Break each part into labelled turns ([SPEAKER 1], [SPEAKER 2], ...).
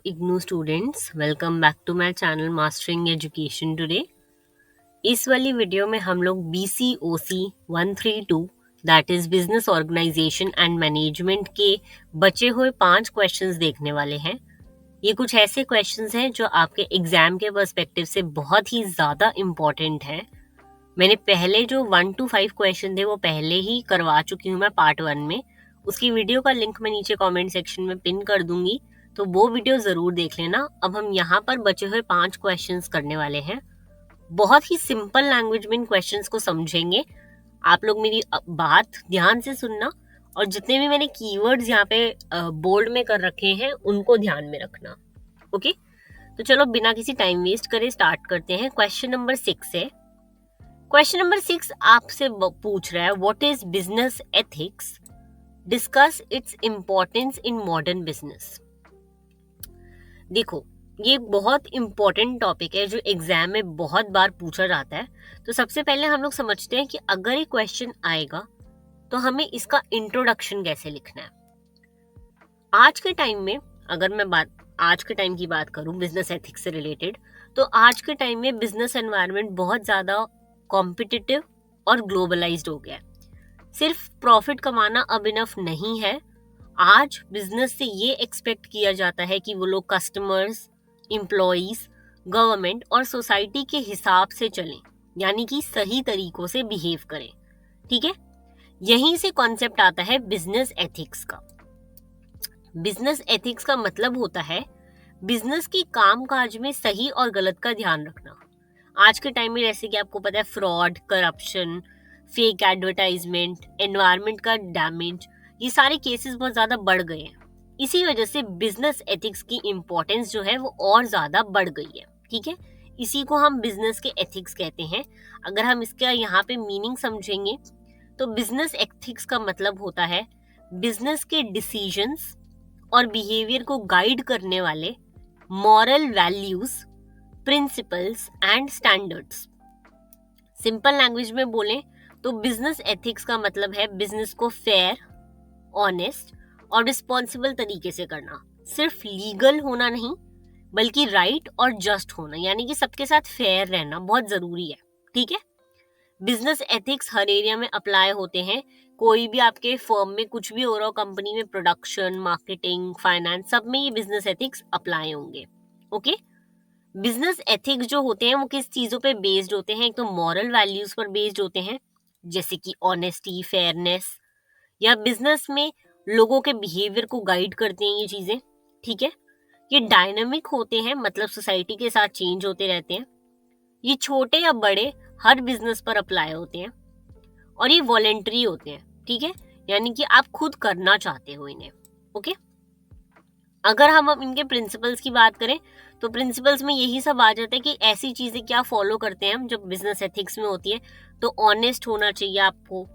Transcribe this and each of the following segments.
[SPEAKER 1] IGNOU students, welcome back to my channel mastering education today. इस वाली video में हम लोग BCOC 132 that is business organisation and management के बचे हुए 5 क्वेश्चंस देखने वाले हैं। ये कुछ ऐसे क्वेश्चंस हैं जो आपके एग्जाम के पर्सपेक्टिव से बहुत ही ज़्यादा इम्पोर्टेंट है। मैंने पहले जो 1 to 5 क्वेश्चन थे वो पहले ही करवा चुकी हूँ मैं पार्ट 1 में। उसकी वीडियो का लिंक मैं नीचे कमेंट सेक्शन में पिन कर दूंगी, तो वो वीडियो ज़रूर देख लेना। अब हम यहाँ पर बचे हुए 5 क्वेश्चंस करने वाले हैं। बहुत ही सिंपल लैंग्वेज में इन क्वेश्चंस को समझेंगे। आप लोग मेरी बात ध्यान से सुनना और जितने भी मैंने कीवर्ड्स यहाँ पे बोल्ड में कर रखे हैं उनको ध्यान में रखना। ओके, तो चलो बिना किसी टाइम वेस्ट करे स्टार्ट करते हैं। क्वेश्चन नंबर 6 है। क्वेश्चन नंबर 6 आपसे पूछ रहा है, what is business ethics, discuss its importance in modern business. देखो, ये बहुत इंपॉर्टेंट टॉपिक है जो एग्जाम में बहुत बार पूछा जाता है। तो सबसे पहले हम लोग समझते हैं कि अगर ये क्वेश्चन आएगा तो हमें इसका इंट्रोडक्शन कैसे लिखना है। आज के टाइम में अगर मैं आज के टाइम की बात करूं बिजनेस एथिक्स से रिलेटेड, तो आज के टाइम में बिजनेस एनवायरनमेंट बहुत ज़्यादा कॉम्पिटिटिव और ग्लोबलाइज्ड हो गया है। सिर्फ प्रॉफिट कमाना अब इनफ नहीं है। आज बिजनेस से ये एक्सपेक्ट किया जाता है कि वो लोग कस्टमर्स, एम्प्लॉइज, गवर्नमेंट और सोसाइटी के हिसाब से चलें, यानी कि सही तरीकों से बिहेव करें। ठीक है, यहीं से कॉन्सेप्ट आता है बिजनेस एथिक्स का। बिजनेस एथिक्स का मतलब होता है बिजनेस की कामकाज में सही और गलत का ध्यान रखना। आज के टाइम में जैसे कि आपको पता है fraud, corruption, fake advertisement, environment का डैमेज, ये सारे केसेस बहुत ज़्यादा बढ़ गए हैं। इसी वजह से बिजनेस एथिक्स की इम्पोर्टेंस जो है वो और ज़्यादा बढ़ गई है। ठीक है, इसी को हम बिजनेस के एथिक्स कहते हैं। अगर हम इसका यहाँ पे मीनिंग समझेंगे तो बिजनेस एथिक्स का मतलब होता है बिजनेस के डिसीजंस और बिहेवियर को गाइड करने वाले moral values, principles and standards. Simple language में बोलें तो बिजनेस एथिक्स का मतलब है बिजनेस को फेयर, ऑनेस्ट और रिस्पॉन्सिबल तरीके से करना। सिर्फ लीगल होना नहीं बल्कि राइट और जस्ट होना, यानी कि सबके साथ फेयर रहना बहुत जरूरी है। ठीक है, बिजनेस एथिक्स हर एरिया में अप्लाई होते हैं। कोई भी आपके फर्म में कुछ भी हो रहा हो, कंपनी में प्रोडक्शन, मार्केटिंग, फाइनेंस, सब में ये बिजनेस एथिक्स अप्लाई होंगे। ओके, बिजनेस एथिक्स जो होते हैं वो किस चीज़ों पे बेस्ड होते हैं? एक तो मॉरल वैल्यूज पर बेस्ड होते हैं, जैसे कि ऑनेस्टी, फेयरनेस, या बिजनेस में लोगों के बिहेवियर को गाइड करते हैं ये चीज़ें। ठीक है, ये डायनामिक होते हैं, मतलब सोसाइटी के साथ चेंज होते रहते हैं। ये छोटे या बड़े हर बिजनेस पर अप्लाई होते हैं और ये वॉलेंट्री होते हैं। ठीक है, यानी कि आप खुद करना चाहते हो इन्हें। ओके, अगर हम अब इनके प्रिंसिपल्स की बात करें तो प्रिंसिपल्स में यही सब आ जाता है कि ऐसी चीज़ें क्या फॉलो करते हैं हम जब बिजनेस एथिक्स में होती है। तो ऑनेस्ट होना चाहिए आपको,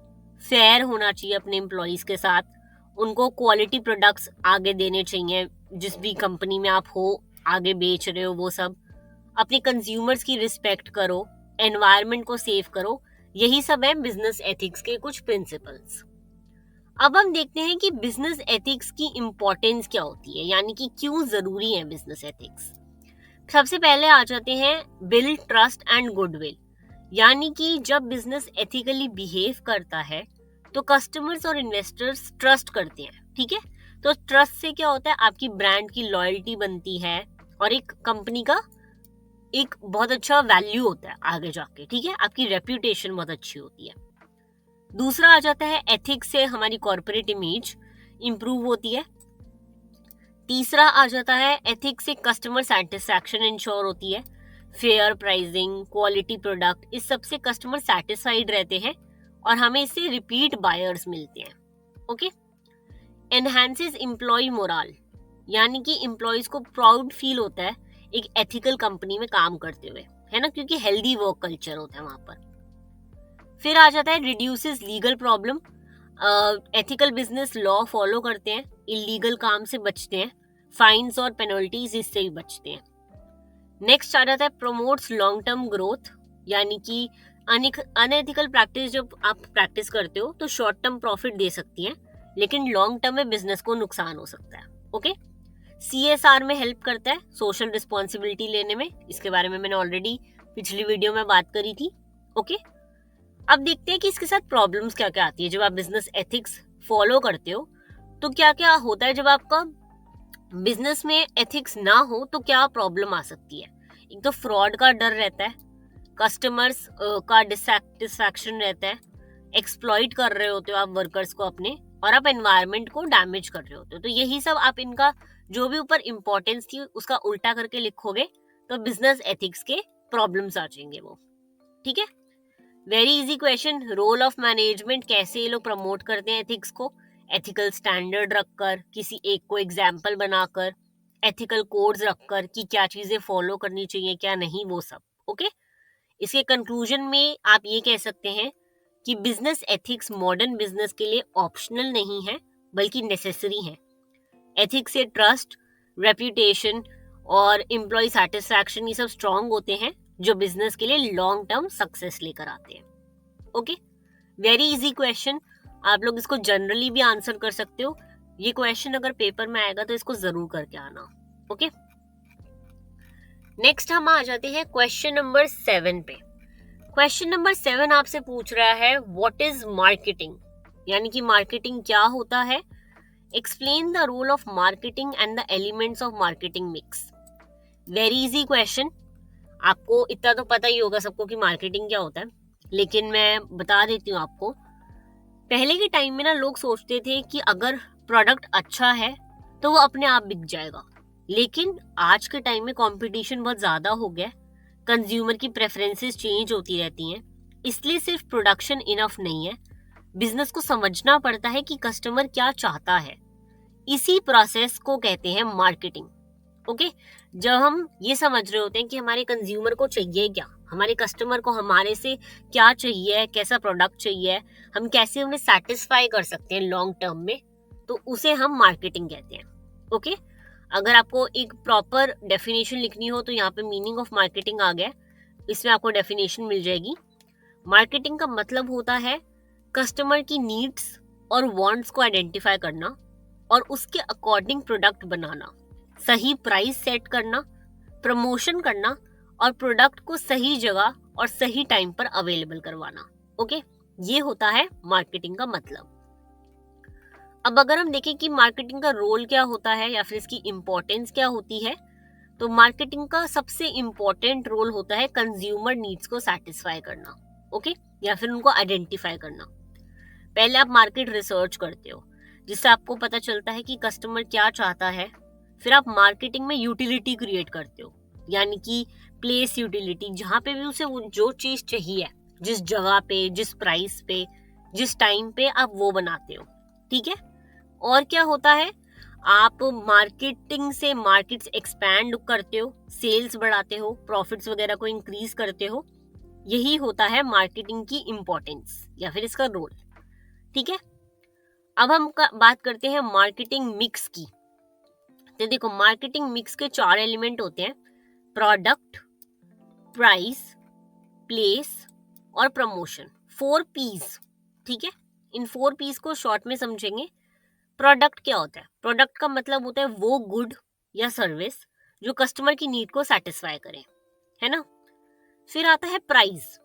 [SPEAKER 1] फेयर होना चाहिए अपने एम्प्लॉयज़ के साथ, उनको क्वालिटी प्रोडक्ट्स आगे देने चाहिए, जिस भी कंपनी में आप हो आगे बेच रहे हो वो सब, अपने कंज्यूमर्स की रिस्पेक्ट करो, एनवायरनमेंट को सेव करो। यही सब है बिजनेस एथिक्स के कुछ प्रिंसिपल्स। अब हम देखते हैं कि बिजनेस एथिक्स की इम्पोर्टेंस क्या होती है, यानी कि क्यों जरूरी है बिजनेस एथिक्स। सबसे पहले आ जाते हैं बिल्ड ट्रस्ट एंड गुडविल, यानी कि जब बिजनेस एथिकली बिहेव करता है तो कस्टमर्स और इन्वेस्टर्स ट्रस्ट करते हैं। ठीक है, तो ट्रस्ट से क्या होता है, आपकी ब्रांड की लॉयल्टी बनती है और एक कंपनी का एक बहुत अच्छा वैल्यू होता है आगे जाके। ठीक है, आपकी रेप्यूटेशन बहुत अच्छी होती है। दूसरा आ जाता है एथिक्स से हमारी कॉर्पोरेट इमेज इंप्रूव होती है। तीसरा आ जाता है एथिक्स से कस्टमर सेटिस्फैक्शन इंश्योर होती है। फेयर प्राइसिंग, क्वालिटी प्रोडक्ट, इस सब से कस्टमर सेटिस्फाइड रहते हैं और हमें इससे रिपीट बायर्स मिलते हैं। ओके, एनहांसेस एम्प्लॉय मोराल, यानी कि एम्प्लॉयज को प्राउड फील होता है एक एथिकल कंपनी में काम करते हुए, है ना, क्योंकि हेल्दी वर्क कल्चर होता है वहां पर। फिर आ जाता है reduces legal problem, ethical business law follow करते हैं, इलीगल काम से बचते हैं, फाइन्स और पेनल्टीज इससे भी बचते हैं। नेक्स्ट आ जाता है प्रमोट्स लॉन्ग टर्म ग्रोथ, यानी कि अनएथिकल प्रैक्टिस जब आप प्रैक्टिस करते हो तो शॉर्ट टर्म प्रॉफिट दे सकती है, लेकिन लॉन्ग टर्म में बिजनेस को नुकसान हो सकता है। ओके, CSR में हेल्प करता है, सोशल रिस्पॉन्सिबिलिटी लेने में। इसके बारे में मैंने ऑलरेडी पिछली वीडियो में बात करी थी। ओके, अब देखते हैं कि इसके साथ प्रॉब्लम्स क्या क्या आती है। जब आप बिजनेस एथिक्स फॉलो करते हो तो क्या क्या होता है। जब आपका बिजनेस में एथिक्स ना हो तो क्या प्रॉब्लम आ सकती है। एक तो फ्रॉड का डर रहता है, कस्टमर्स का डिससेटिस्फैक्शन रहता है, एक्सप्लॉइट कर रहे होते हो आप वर्कर्स को अपने, और आप एनवायरनमेंट को डैमेज कर रहे होते हो। तो यही सब आप इनका जो भी ऊपर इंपॉर्टेंस थी उसका उल्टा करके लिखोगे तो बिजनेस एथिक्स के प्रॉब्लम्स आ जाएंगे वो। ठीक है, very easy question. Role of management, कैसे ये लोग प्रमोट करते हैं एथिक्स को, एथिकल स्टैंडर्ड रखकर, किसी एक को एग्जाम्पल बनाकर, एथिकल कोड्स रखकर कि क्या चीजें फॉलो करनी चाहिए क्या नहीं, वो सब। ओके, इसके कंक्लूजन में आप ये कह सकते हैं कि बिजनेस एथिक्स मॉडर्न बिजनेस के लिए ऑप्शनल नहीं है बल्कि नेसेसरी है। एथिक्स से ट्रस्ट, रेप्यूटेशन और एम्प्लॉय सेटिस्फैक्शन ये सब स्ट्रांग होते हैं जो बिजनेस के लिए लॉन्ग टर्म सक्सेस लेकर आते हैं। Okay, very easy question. आप लोग इसको जनरली भी आंसर कर सकते हो। ये क्वेश्चन अगर पेपर में आएगा तो इसको जरूर करके आना। ओके, नेक्स्ट हम आ जाते हैं क्वेश्चन नंबर 7 पे। क्वेश्चन नंबर 7 आपसे पूछ रहा है व्हाट इज मार्केटिंग, यानी कि मार्केटिंग क्या होता है। Explain the role of marketing and the elements of marketing mix. Very easy question. आपको इतना तो पता ही होगा सबको कि मार्केटिंग क्या होता है, लेकिन मैं बता देती हूँ आपको। पहले के टाइम में ना लोग सोचते थे कि अगर प्रोडक्ट अच्छा है तो वो अपने आप बिक जाएगा, लेकिन आज के टाइम में कंपटीशन बहुत ज्यादा हो गया, कंज्यूमर की प्रेफरेंसेस चेंज होती रहती हैं, इसलिए सिर्फ प्रोडक्शन इनफ नहीं है। बिजनेस को समझना पड़ता है कि कस्टमर क्या चाहता है। इसी प्रोसेस को कहते हैं मार्केटिंग। ओके, जब हम ये समझ रहे होते हैं कि हमारे कंज्यूमर को चाहिए क्या, हमारे कस्टमर को हमारे से क्या चाहिए, कैसा प्रोडक्ट चाहिए, हम कैसे उन्हें सेटिस्फाई कर सकते हैं लॉन्ग टर्म में, तो उसे हम मार्केटिंग कहते हैं। ओके, अगर आपको एक प्रॉपर डेफिनेशन लिखनी हो तो यहाँ पे मीनिंग ऑफ मार्केटिंग आ गया, इसमें आपको डेफिनेशन मिल जाएगी। मार्केटिंग का मतलब होता है कस्टमर की नीड्स और वांट्स को आइडेंटिफाई करना और उसके अकॉर्डिंग प्रोडक्ट बनाना, सही प्राइस सेट करना, प्रमोशन करना और प्रोडक्ट को सही जगह और सही टाइम पर अवेलेबल करवाना। ओके, ये होता है मार्केटिंग का मतलब। अब अगर हम देखें कि मार्केटिंग का रोल क्या होता है या फिर इसकी इंपॉर्टेंस क्या होती है, तो मार्केटिंग का सबसे इंपॉर्टेंट रोल होता है कंज्यूमर नीड्स को सेटिस्फाई करना। ओके, या फिर उनको आइडेंटिफाई करना। पहले आप मार्केट रिसर्च करते हो जिससे आपको पता चलता है कि कस्टमर क्या चाहता है। फिर आप मार्केटिंग में यूटिलिटी क्रिएट करते हो, यानी कि प्लेस यूटिलिटी, जहाँ पे भी उसे जो चीज चाहिए, जिस जगह पे, जिस प्राइस पे, जिस टाइम पे, आप वो बनाते हो। ठीक है, और क्या होता है, आप मार्केटिंग से मार्केट्स एक्सपैंड करते हो, सेल्स बढ़ाते हो, प्रॉफिट्स वगैरह को इंक्रीज करते हो। यही होता है मार्केटिंग की इंपॉर्टेंस या फिर इसका रोल। ठीक है, अब हम बात करते हैं मार्केटिंग मिक्स की। तो देखो, मार्केटिंग मिक्स के 4 एलिमेंट होते हैं, प्रोडक्ट, प्राइस, प्लेस और प्रमोशन। 4 पीस। ठीक है, इन 4 पीस को शॉर्ट में समझेंगे। प्रोडक्ट क्या होता है? प्रोडक्ट का मतलब होता है वो गुड या सर्विस जो कस्टमर की नीड को सेटिस्फाई करे, है ना। फिर आता है प्राइस।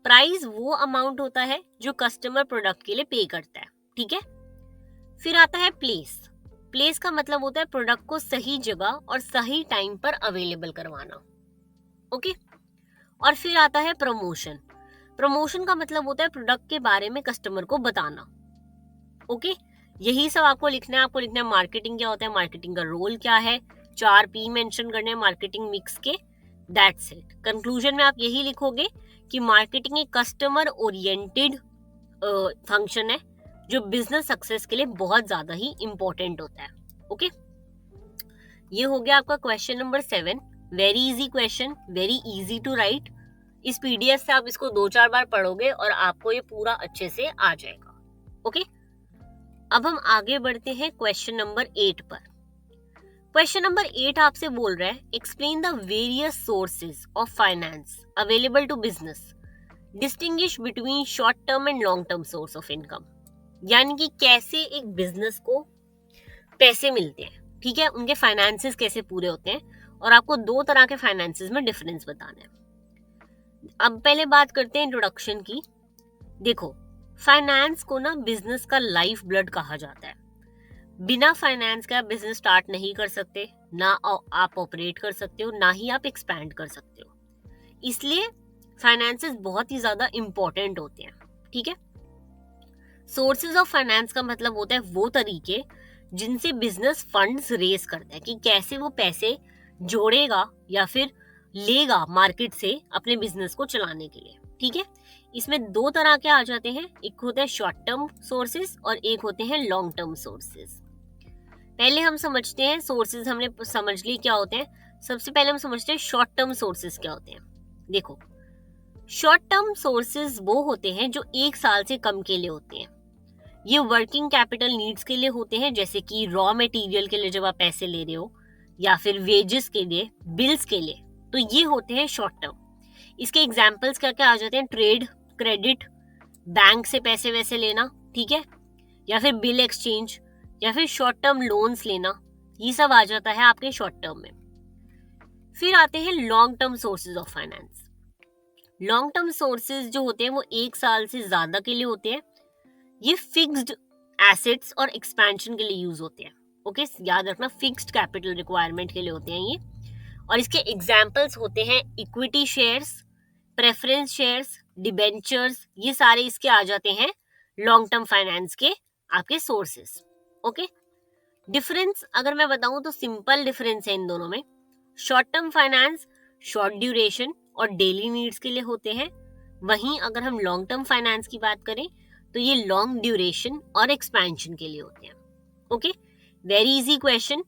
[SPEAKER 1] प्राइस वो अमाउंट होता है जो कस्टमर प्रोडक्ट के लिए पे करता है। ठीक है, फिर आता है प्लेस। प्लेस का मतलब होता है प्रोडक्ट को सही जगह और सही टाइम पर अवेलेबल करवाना। ओके, और फिर आता है प्रमोशन। प्रमोशन का मतलब होता है प्रोडक्ट के बारे में कस्टमर को बताना। ओके, यही सब आपको लिखना है। आपको लिखना है मार्केटिंग क्या होता है, मार्केटिंग का रोल क्या है, 4 पी मेंशन करने हैं मार्केटिंग मिक्स के। That's it. कंक्लूजन में आप यही लिखोगे कि मार्केटिंग एक कस्टमर ओरिएंटेड फंक्शन है जो बिजनेस सक्सेस के लिए बहुत ज्यादा ही इंपॉर्टेंट होता है। ओके, ये हो गया आपका question number 7। Very easy question, very easy to write. इस पीडीएफ से आप इसको 2-4 बार पढ़ोगे और आपको ये पूरा अच्छे से आ जाएगा। ओके, अब हम आगे बढ़ते हैं क्वेश्चन नंबर 8 पर। क्वेश्चन नंबर 8 आपसे बोल रहा है explain the various sources of finance available to business, distinguish between short term and long term source of income. यानी कि कैसे एक बिजनेस को पैसे मिलते हैं। ठीक है, उनके फाइनेंसेस कैसे पूरे होते हैं, और आपको 2 तरह के फाइनेंसेस में डिफरेंस बताना है। अब पहले बात करते हैं इंट्रोडक्शन की। देखो, फाइनेंस को ना बिजनेस का लाइफ ब्लड कहा जाता है। बिना फाइनेंस के आप बिजनेस स्टार्ट नहीं कर सकते, ना आप ऑपरेट कर सकते हो, ना ही आप एक्सपैंड कर सकते हो। इसलिए फाइनेंसेस बहुत ही ज्यादा इंपॉर्टेंट होते हैं। ठीक है, सोर्सेज ऑफ फाइनेंस का मतलब होता है वो तरीके जिनसे बिजनेस फंड्स रेज करता है, कि कैसे वो पैसे जोड़ेगा या फिर लेगा मार्केट से अपने बिजनेस को चलाने के लिए। ठीक है, इसमें 2 तरह के आ जाते हैं, एक होता है शॉर्ट टर्म सोर्सेज और एक होते हैं लॉन्ग टर्म सोर्सेज। पहले हम समझते हैं सोर्सेज, हमने समझ ली क्या होते हैं। सबसे पहले हम समझते हैं शॉर्ट टर्म सोर्सेज क्या होते हैं। देखो, शॉर्ट टर्म सोर्सेज वो होते हैं जो 1 साल से कम के लिए होते हैं। ये वर्किंग कैपिटल नीड्स के लिए होते हैं, जैसे कि रॉ मटेरियल के लिए जब आप पैसे ले रहे हो, या फिर वेजेस के लिए, बिल्स के लिए, तो ये होते हैं शॉर्ट टर्म। इसके एग्जांपल्स क्या क्या आ जाते हैं, ट्रेड क्रेडिट, बैंक से पैसे वैसे लेना, ठीक है, या फिर बिल एक्सचेंज, या फिर शॉर्ट टर्म लोन्स लेना, ये सब आ जाता है आपके शॉर्ट टर्म में। फिर आते हैं long term sources of finance. Long term sources जो होते हैं वो 1 साल से ज्यादा के लिए होते हैं। ये फिक्स्ड एसेट्स और एक्सपेंशन के लिए यूज होते हैं। ओके, याद रखना, फिक्स्ड कैपिटल रिक्वायरमेंट के लिए होते हैं ये। और इसके एग्जांपल्स होते हैं equity shares, preference shares, debentures, ये सारे इसके आ जाते हैं लॉन्ग टर्म फाइनेंस के आपके सोर्सेस। ओके, डिफरेंस अगर मैं बताऊं तो सिंपल डिफरेंस है इन दोनों में। Short term finance short duration और डेली नीड्स के लिए होते हैं, वहीं अगर हम लॉन्ग टर्म फाइनेंस की बात करें तो ये लॉन्ग ड्यूरेशन और एक्सपेंशन के लिए होते हैं। Okay, very easy question.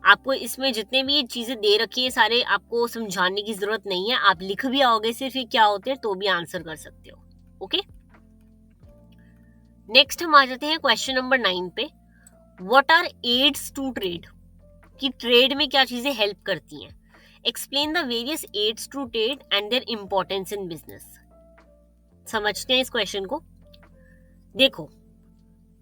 [SPEAKER 1] आपको इसमें जितने भी ये चीजें दे रखी है सारे आपको समझाने की जरूरत नहीं है, आप लिख भी आओगे सिर्फ ये क्या होते हैं तो भी आंसर कर सकते हो। ओके, नेक्स्ट हम आ जाते हैं क्वेश्चन नंबर 9 पे। What are aids to trade, कि ट्रेड में क्या चीजें हेल्प करती हैं। Explain the various aids to trade and their importance in business. समझते हैं इस क्वेश्चन को। देखो,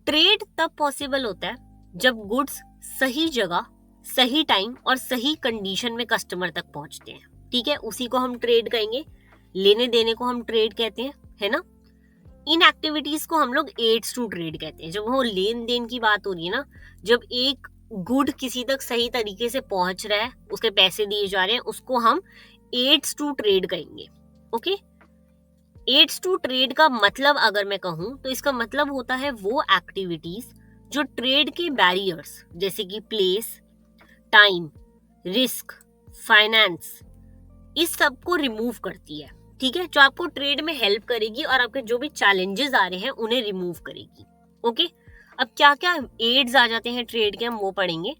[SPEAKER 1] ट्रेड तब पॉसिबल होता है जब गुड्स सही जगह, सही टाइम और सही कंडीशन में कस्टमर तक पहुंचते हैं। ठीक है, उसी को हम ट्रेड कहेंगे, लेने देने को हम ट्रेड कहते हैं, है ना। इन एक्टिविटीज को हम लोग एड्स टू ट्रेड कहते हैं। जब वो लेन देन की बात हो रही है ना, जब एक गुड किसी तक सही तरीके से पहुंच रहा है, उसके पैसे दिए जा रहे हैं, उसको हम एड्स टू ट्रेड कहेंगे। ओके, एड्स टू ट्रेड का मतलब अगर मैं कहूं तो इसका मतलब होता है वो एक्टिविटीज जो ट्रेड के बैरियर्स जैसे कि प्लेस, टाइम, रिस्क, फाइनेंस, इस सब को रिमूव करती है। ठीक है, जो आपको ट्रेड में हेल्प करेगी और आपके जो भी चैलेंजेस आ रहे हैं उन्हें रिमूव करेगी। ओके, अब क्या क्या एड्स आ जाते हैं ट्रेड के, हम वो पढ़ेंगे।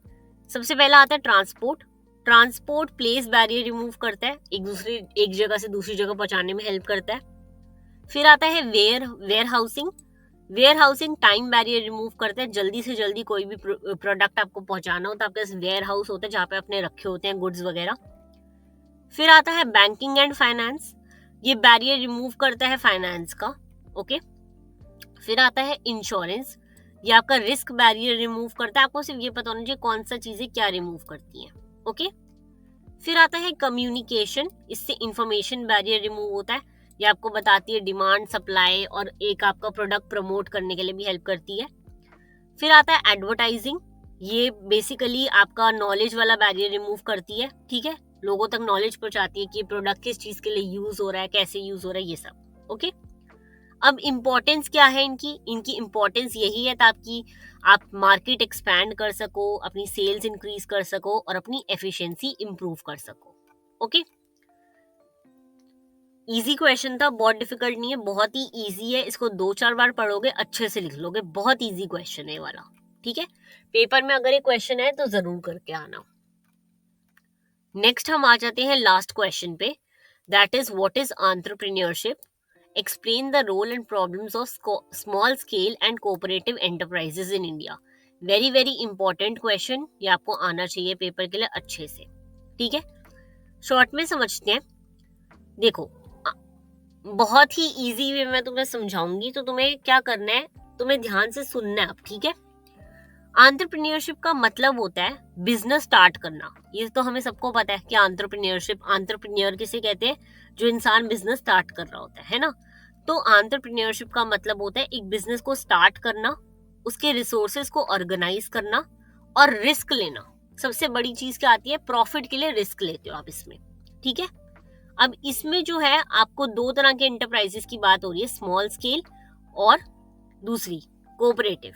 [SPEAKER 1] सबसे पहला आता है transport. Transport place barrier remove करता है, एक जगह से दूसरी जगह पहुंचाने में हेल्प करता है। फिर आता है warehousing. Warehousing time barrier remove करते हैं, जल्दी से जल्दी कोई भी प्रोडक्ट आपको पहुंचाना हो तो आपके पास वेयर हाउस होता है जहाँ पे अपने रखे होते हैं गुड्स वगैरह। फिर आता है बैंकिंग एंड फाइनेंस, ये बैरियर रिमूव करता है फाइनेंस का। ओके, फिर आता है इंश्योरेंस, ये आपका रिस्क बैरियर रिमूव करता है, आपको सिर्फ ये पता होना चाहिए कौन सा चीजें क्या रिमूव करती हैं। ओके, फिर आता है कम्युनिकेशन, इससे इंफॉर्मेशन बैरियर रिमूव होता है, ये आपको बताती है डिमांड, सप्लाई और एक आपका प्रोडक्ट प्रमोट करने के लिए भी हेल्प करती है। फिर आता है एडवर्टाइजिंग, ये बेसिकली आपका नॉलेज वाला बैरियर रिमूव करती है। ठीक है, लोगों तक नॉलेज पहुंचाती है कि प्रोडक्ट किस चीज के लिए यूज हो रहा है, कैसे यूज हो रहा है, ये सब। ओके, अब इम्पोर्टेंस क्या है इनकी इम्पोर्टेंस यही है ताकि आप मार्केट एक्सपैंड कर सको, अपनी सेल्स इंक्रीज कर सको और अपनी एफिशिएंसी इंप्रूव कर सको। ओके, इजी क्वेश्चन था, बहुत डिफिकल्ट नहीं है, बहुत ही इजी है। इसको 2-4 बार पढ़ोगे अच्छे से लिख लोगे, बहुत इजी क्वेश्चन है ये वाला। ठीक है, पेपर में अगर ये क्वेश्चन है तो जरूर करके आना। नेक्स्ट हम आ जाते हैं लास्ट क्वेश्चन पे, that is what is entrepreneurship. Explain the role and problems of small scale and cooperative enterprises in India. Very very important question, ये आपको आना चाहिए पेपर के लिए अच्छे से। ठीक है, शॉर्ट में समझते हैं। देखो, बहुत ही इजी वे में तुम्हें समझाऊंगी, तो तुम्हें क्या करना है, तुम्हें ध्यान से सुनना है अब। ठीक है, एंटरप्रेन्योरशिप का मतलब होता है बिजनेस स्टार्ट करना। ये तो हमें सबको पता है कि एंटरप्रेन्योर किसे कहते हैं, जो इंसान बिजनेस स्टार्ट कर रहा होता है ना। तो एंटरप्रेन्योरशिप का मतलब होता है एक बिजनेस को स्टार्ट करना, उसके रिसोर्सेज को ऑर्गेनाइज करना और रिस्क लेना। सबसे बड़ी चीज क्या आती है, प्रॉफिट के लिए रिस्क लेते हो आप इसमें, ठीक है। अब इसमें जो है आपको दो तरह के एंटरप्राइजेस की बात हो रही है, स्मॉल स्केल और दूसरी कोऑपरेटिव।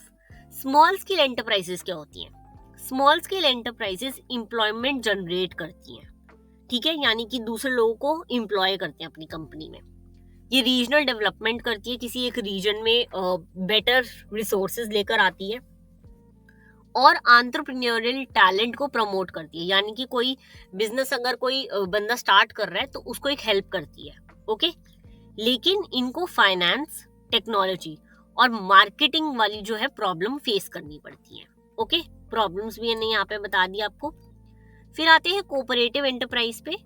[SPEAKER 1] स्मॉल स्केल एंटरप्राइजेस क्या होती हैं? Small scale enterprises employment generate करती हैं, ठीक है, यानी कि दूसरे लोगों को एम्प्लॉय करते हैं अपनी कंपनी में। ये रीजनल डेवलपमेंट करती है, किसी एक रीजन में बेटर रिसोर्सेज लेकर आती है और एंटरप्रेन्योरियल टैलेंट को प्रमोट करती है, यानी कि कोई बिजनेस अगर कोई बंदा स्टार्ट कर रहा है तो उसको एक हेल्प करती है, ओके। लेकिन इनको फाइनेंस, टेक्नोलॉजी और मार्केटिंग वाली जो है प्रॉब्लम फेस करनी पड़ती है, ओके। प्रॉब्लम्स भी मैंने यहाँ पे बता दी आपको। फिर आते हैं कोऑपरेटिव एंटरप्राइज पे।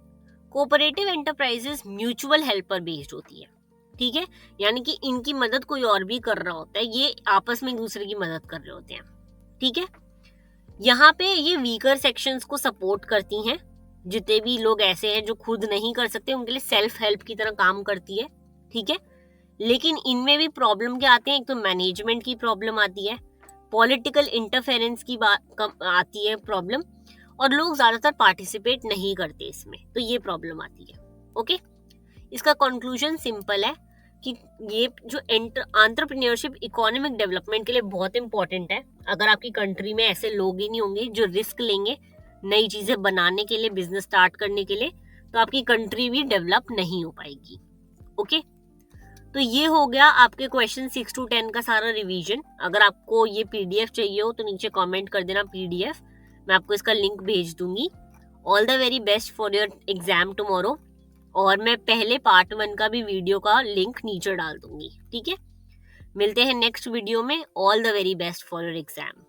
[SPEAKER 1] कोऑपरेटिव एंटरप्राइजेस म्यूचुअल हेल्प पर बेस्ड होती है, ठीक है, यानी कि इनकी मदद कोई और भी कर रहा होता है, ये आपस में एक दूसरे की मदद कर रहे होते हैं, ठीक है। यहाँ पे ये वीकर सेक्शंस को सपोर्ट करती हैं, जितने भी लोग ऐसे हैं जो खुद नहीं कर सकते उनके लिए सेल्फ हेल्प की तरह काम करती है, ठीक है। लेकिन इनमें भी प्रॉब्लम क्या आते हैं, एक तो मैनेजमेंट की प्रॉब्लम आती है, पॉलिटिकल इंटरफेरेंस की बात आती है प्रॉब्लम, और लोग ज्यादातर पार्टिसिपेट नहीं करते इसमें, तो ये प्रॉब्लम आती है, ओके। इसका कंक्लूजन सिंपल है कि ये जो एंटरप्रेन्योरशिप इकोनॉमिक डेवलपमेंट के लिए बहुत इंपॉर्टेंट है। अगर आपकी कंट्री में ऐसे लोग ही नहीं होंगे जो रिस्क लेंगे नई चीजें बनाने के लिए, बिजनेस स्टार्ट करने के लिए, तो आपकी कंट्री भी डेवलप नहीं हो पाएगी, ओके। तो ये हो गया आपके क्वेश्चन 6 to 10 का सारा रिवीजन। अगर आपको ये पीडीएफ चाहिए हो तो नीचे कमेंट कर देना पीडीएफ, मैं आपको इसका लिंक भेज दूंगी। All the very best for your exam tomorrow, और मैं पहले पार्ट 1 का भी वीडियो का लिंक नीचे डाल दूंगी, ठीक है। मिलते हैं नेक्स्ट वीडियो में। All the very best for your exam.